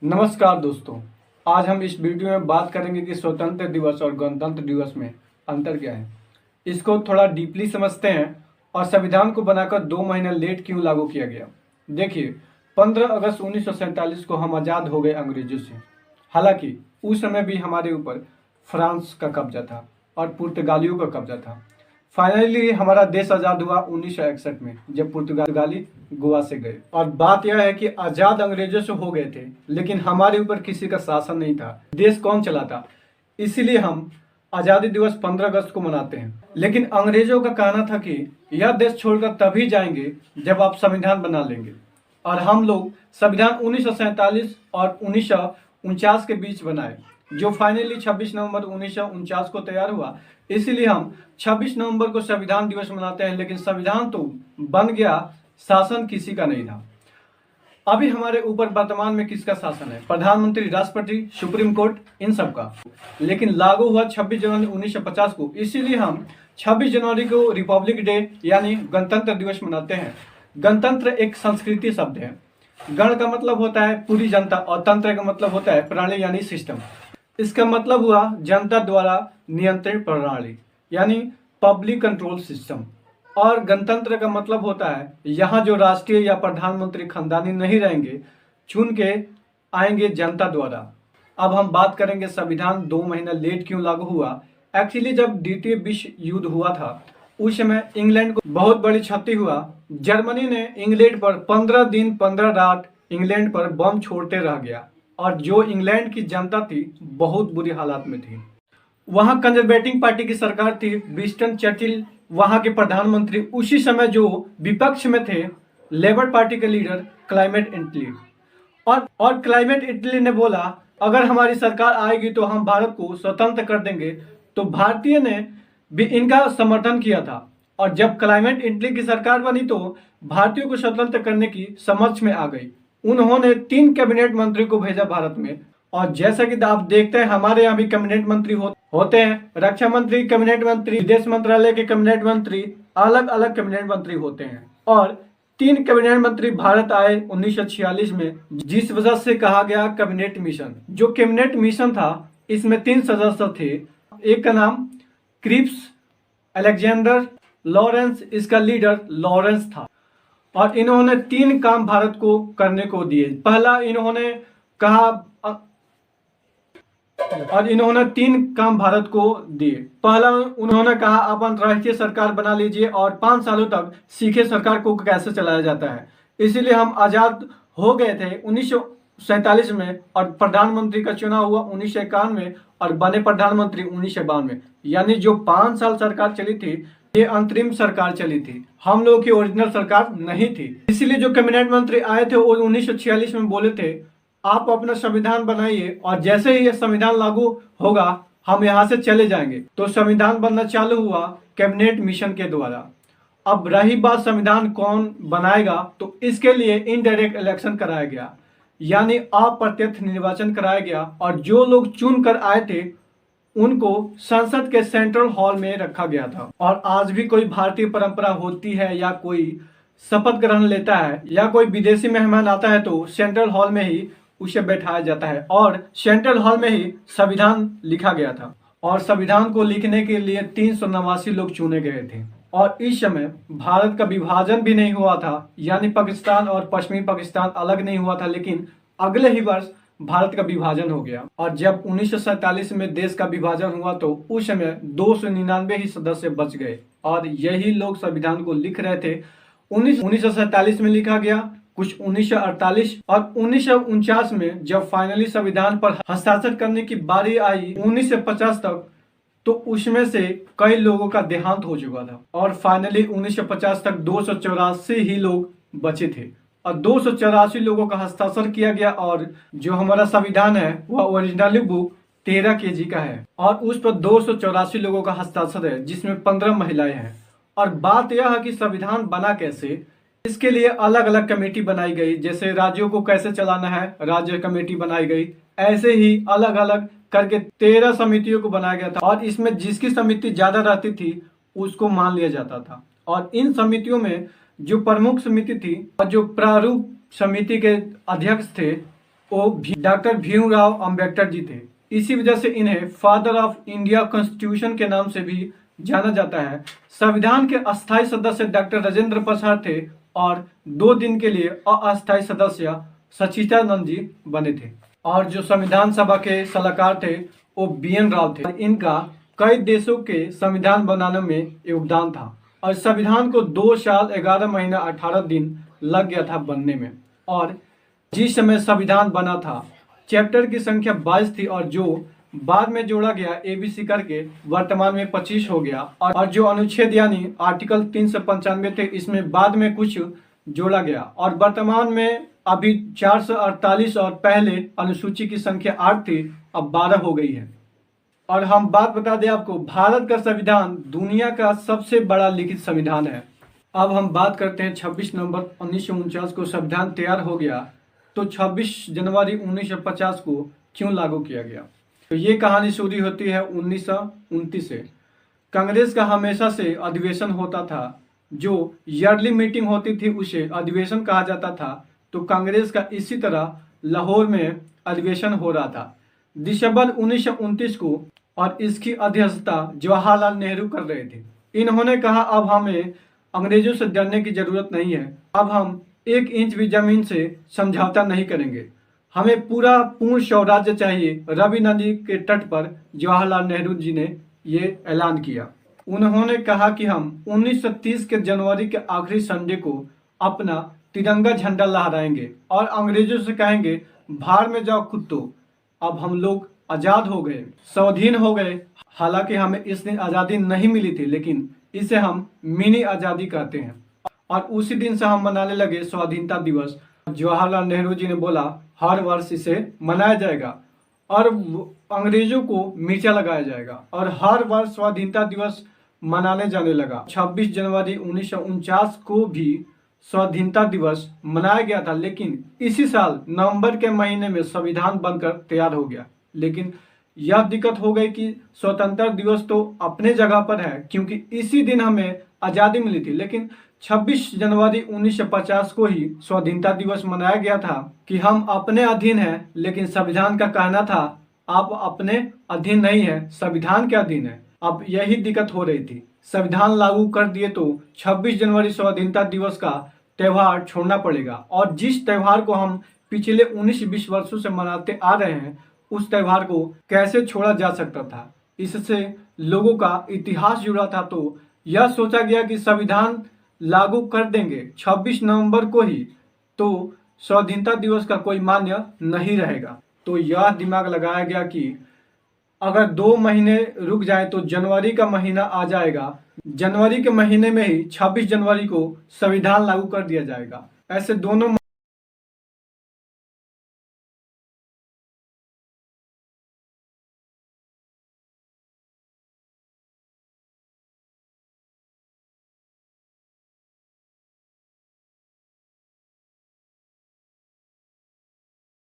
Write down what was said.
नमस्कार दोस्तों। आज हम इस वीडियो में बात करेंगे कि स्वतंत्र दिवस और गणतंत्र दिवस में अंतर क्या है। इसको थोड़ा डीपली समझते हैं और संविधान को बनाकर 2 महीने लेट क्यों लागू किया गया। देखिए, 15 अगस्त 1947 को हम आज़ाद हो गए अंग्रेजों से। हालांकि उस समय भी हमारे ऊपर फ्रांस का कब्जा था और पुर्तगालियों का कब्जा था। फाइनली हमारा देश आज़ाद हुआ 1961 में, जब पुर्तगाली गोवा से गए। और बात यह है कि आज़ाद अंग्रेजों से हो गए थे, लेकिन हमारे ऊपर किसी का शासन नहीं था। देश कौन चलाता, इसीलिए हम आज़ादी दिवस 15 अगस्त को मनाते हैं। लेकिन अंग्रेजों का कहना था कि यह देश छोड़कर तभी जाएंगे जब आप संविधान बना लेंगे। और हम लोग संविधान 1947 और 1949 के बीच बनाए, जो फाइनली 26 नवंबर 1949 को तैयार हुआ। इसीलिए हम 26 नवंबर को संविधान दिवस मनाते हैं। लेकिन संविधान तो बन गया, शासन किसी का नहीं था। अभी हमारे ऊपर वर्तमान में किसका शासन है? प्रधानमंत्री, राष्ट्रपति, सुप्रीम कोर्ट, इन सब का। लेकिन लागू हुआ 26 जनवरी 1950 को। इसीलिए हम 26 जनवरी को रिपब्लिक डे यानी गणतंत्र दिवस मनाते हैं। गणतंत्र एक संस्कृति शब्द है। गण का मतलब होता है पूरी जनता और तंत्र का मतलब होता है प्रणाली यानी सिस्टम। इसका मतलब हुआ जनता द्वारा नियंत्रित प्रणाली यानी पब्लिक कंट्रोल सिस्टम। और गणतंत्र का मतलब होता है यहाँ जो राष्ट्रीय या प्रधानमंत्री खानदानी नहीं रहेंगे, चुन के आएंगे जनता द्वारा। अब हम बात करेंगे संविधान 2 महीना लेट क्यों लागू हुआ। एक्चुअली जब द्वितीय विश्व युद्ध हुआ था, उस समय इंग्लैंड को बहुत बड़ी क्षति हुआ। जर्मनी ने इंग्लैंड पर 15 दिन 15 रात इंग्लैंड पर बम छोड़ते रह गया और जो इंग्लैंड की जनता थी बहुत बुरी हालात में थी। वहां कंजर्वेटिव पार्टी की सरकार थी। विंस्टन चर्चिल वहां के प्रधानमंत्री, उसी समय जो विपक्ष में थे लेबर पार्टी के लीडर क्लाइमेट इटली। और क्लाइमेट इटली ने बोला अगर हमारी सरकार आएगी तो हम भारत को स्वतंत्र कर देंगे। तो भारतीय ने भी इनका समर्थन किया था। और जब क्लाइमेट इटली की सरकार बनी तो भारतीयों को स्वतंत्र करने की समझ में आ गई। उन्होंने 3 कैबिनेट मंत्री को भेजा भारत में। और जैसा कि आप देखते हैं हमारे यहाँ भी कैबिनेट मंत्री होते हैं। रक्षा मंत्री कैबिनेट मंत्री, विदेश मंत्रालय के कैबिनेट मंत्री, अलग अलग कैबिनेट मंत्री होते हैं। और 3 कैबिनेट मंत्री भारत आए 1946 में, जिस वजह से कहा गया कैबिनेट मिशन। जो कैबिनेट मिशन था इसमें 3 सदस्य थे। एक का नाम क्रिप्स अलेक्जेंडर लॉरेंस, इसका लीडर लॉरेंस था। और इन्होंने 3 काम भारत को करने को दिए। पहला इन्होंने कहा और इन्होंने 3 काम भारत को दिए। पहला उन्होंने कहा आप अंतर्राष्ट्रीय सरकार बना लीजिए और 5 सालों तक सीखे सरकार को कैसे चलाया जाता है। इसीलिए हम आजाद हो गए थे 1947 में और प्रधानमंत्री का चुनाव हुआ 1951 में और बने प्रधानमंत्री 1952 में। यानी जो 5 साल सरकार चली थी ये अंतरिम सरकार चली थी, हम लोगों की ओरिजिनल सरकार नहीं थी। इसीलिए जो कैबिनेट मंत्री आए थे वो 1946 में बोले थे आप अपना संविधान बनाइए और जैसे ही ये संविधान लागू होगा हम यहाँ से चले जाएंगे। तो संविधान बनना चालू हुआ कैबिनेट मिशन के द्वारा। अब रही बात संविधान कौन बनाएगा, तो इसके लिए इनडायरेक्ट इलेक्शन कराया गया यानी अप्रत्यक्ष निर्वाचन कराया गया। और जो लोग चुन कर आए थे उनको संसद के सेंट्रल हॉल में रखा गया था। और आज भी कोई भारतीय परंपरा होती है या कोई शपथ ग्रहण लेता है या कोई विदेशी मेहमान आता है तो सेंट्रल हॉल में ही उसे बैठाया जाता है। और सेंट्रल हॉल में ही संविधान लिखा गया था। और संविधान को लिखने के लिए 389 लोग चुने गए थे। और इस समय भारत का विभाजन भी नहीं हुआ था, यानी पाकिस्तान और पश्चिमी पाकिस्तान अलग नहीं हुआ था। लेकिन अगले ही वर्ष भारत का विभाजन हो गया। और जब 1947 में देश का विभाजन हुआ तो उस समय 299 ही सदस्य बच गए और यही लोग संविधान को लिख रहे थे। 1947 में लिखा गया, कुछ 1948 और 1949 में जब फाइनली संविधान पर हस्ताक्षर करने की बारी आई 1950 तक, तो उसमें से कई लोगों का देहांत हो चुका था। और फाइनली 1950 तक 284 ही लोग बचे थे और 284 लोगों का हस्ताक्षर किया गया। और जो हमारा संविधान है वह ओरिजिनली बुक 13 केजी का है और उस पर 284 लोगों का हस्ताक्षर है, जिसमें 15 महिलाएं हैं। और बात यह है कि संविधान बना कैसे, इसके लिए अलग अलग कमेटी बनाई गई। जैसे राज्यों को कैसे चलाना है, राज्य कमेटी बनाई गई। ऐसे ही अलग अलग करके 13 समितियों को बनाया गया था। और इसमें जिसकी समिति ज्यादा रहती थी उसको मान लिया जाता था। और इन समितियों में जो प्रमुख समिति थी और जो प्रारूप समिति के अध्यक्ष थे डॉक्टर भीमराव अंबेडकर जी थे। इसी वजह से इन्हें फादर ऑफ इंडिया कॉन्स्टिट्यूशन के नाम से भी जाना जाता है। संविधान के अस्थायी सदस्य डॉक्टर राजेंद्र प्रसाद थे और 2 दिन के लिए अस्थायी सदस्य सच्चिदानंद जी बने थे। और जो संविधान सभा के सलाहकार थे वो BN राव थे। इनका कई देशों के संविधान बनाने में योगदान था और संविधान को 2 साल 11 महीना 18 दिन लग गया था बनने में। और जिस समय संविधान बना था चैप्टर की संख्या 22 थी और जो बाद में जोड़ा गया ABC करके वर्तमान में 25 हो गया। और जो अनुच्छेद यानी आर्टिकल 395 थे इसमें बाद में कुछ जोड़ा गया और वर्तमान में अभी 448 और पहले अनुसूची की संख्या 8 थी, अब 12 हो गई है। और हम बात बता दें आपको, भारत का संविधान दुनिया का सबसे बड़ा लिखित संविधान है। अब हम बात करते हैं 26 नवंबर 1949 को संविधान तैयार हो गया तो 26 जनवरी 1950 को क्यों लागू किया गया। तो ये कहानी शुरू होती है 1929 से। कांग्रेस का हमेशा से अधिवेशन होता था, जो ईयरली मीटिंग होती थी उसे अधिवेशन कहा जाता था। तो कांग्रेस का इसी तरह लाहौर में अधिवेशन हो रहा था दिसंबर 1929 को और इसकी अध्यक्षता जवाहरलाल नेहरू कर रहे थे। इन्होंने कहा अब हमें अंग्रेजों से डरने की जरूरत नहीं है, अब हम 1 इंच भी जमीन से समझौता नहीं करेंगे, हमें पूर्ण स्वराज्य चाहिए। रवि नदी के तट पर जवाहरलाल नेहरू जी ने ये ऐलान किया। उन्होंने कहा कि हम 1930 के जनवरी के आखिरी संडे को अपना तिरंगा झंडा लहराएंगे और अंग्रेजों से कहेंगे भाड़ में जाओ कुत्तों, अब हम लोग आज़ाद हो गए, स्वाधीन हो गए। हालांकि हमें इस दिन आज़ादी नहीं मिली थी लेकिन इसे हम मिनी आज़ादी कहते हैं और उसी दिन से हम मनाने लगे स्वाधीनता दिवस। जवाहरलाल नेहरू जी ने बोला हर वर्ष इसे मनाया जाएगा और अंग्रेजों को मिर्चा लगाया जाएगा और हर वर्ष स्वाधीनता दिवस मनाने जाने लगा। 26 जनवरी 1949 को भी स्वाधीनता दिवस मनाया गया था लेकिन इसी साल नवंबर के महीने में संविधान बनकर तैयार हो गया। लेकिन यह दिक्कत हो गई कि स्वतंत्रता दिवस तो अपने जगह पर है क्योंकि इसी दिन हमें आज़ादी मिली थी, लेकिन 26 जनवरी 1950 को ही स्वाधीनता दिवस मनाया गया था कि हम अपने अधीन हैं, लेकिन संविधान का कहना था आप अपने अधीन नहीं है, संविधान के अधीन है। अब यही दिक्कत हो रही थी। संविधान लागू कर दिए तो 26 जनवरी स्वाधीनता दिवस का त्यौहार छोड़ना पड़ेगा और जिस त्यौहार को हम पिछले 19-20 वर्षों से मनाते आ रहे हैं उस त्यौहार को कैसे छोड़ा जा सकता था। इससे लोगों का इतिहास जुड़ा था। तो यह सोचा गया कि संविधान लागू कर देंगे 26 नवंबर को ही तो स्वाधीनता दिवस का कोई मान्य नहीं रहेगा। तो यह दिमाग लगाया गया कि अगर 2 महीने रुक जाए तो जनवरी का महीना आ जाएगा, जनवरी के महीने में ही 26 जनवरी को संविधान लागू कर दिया जाएगा। ऐसे दोनों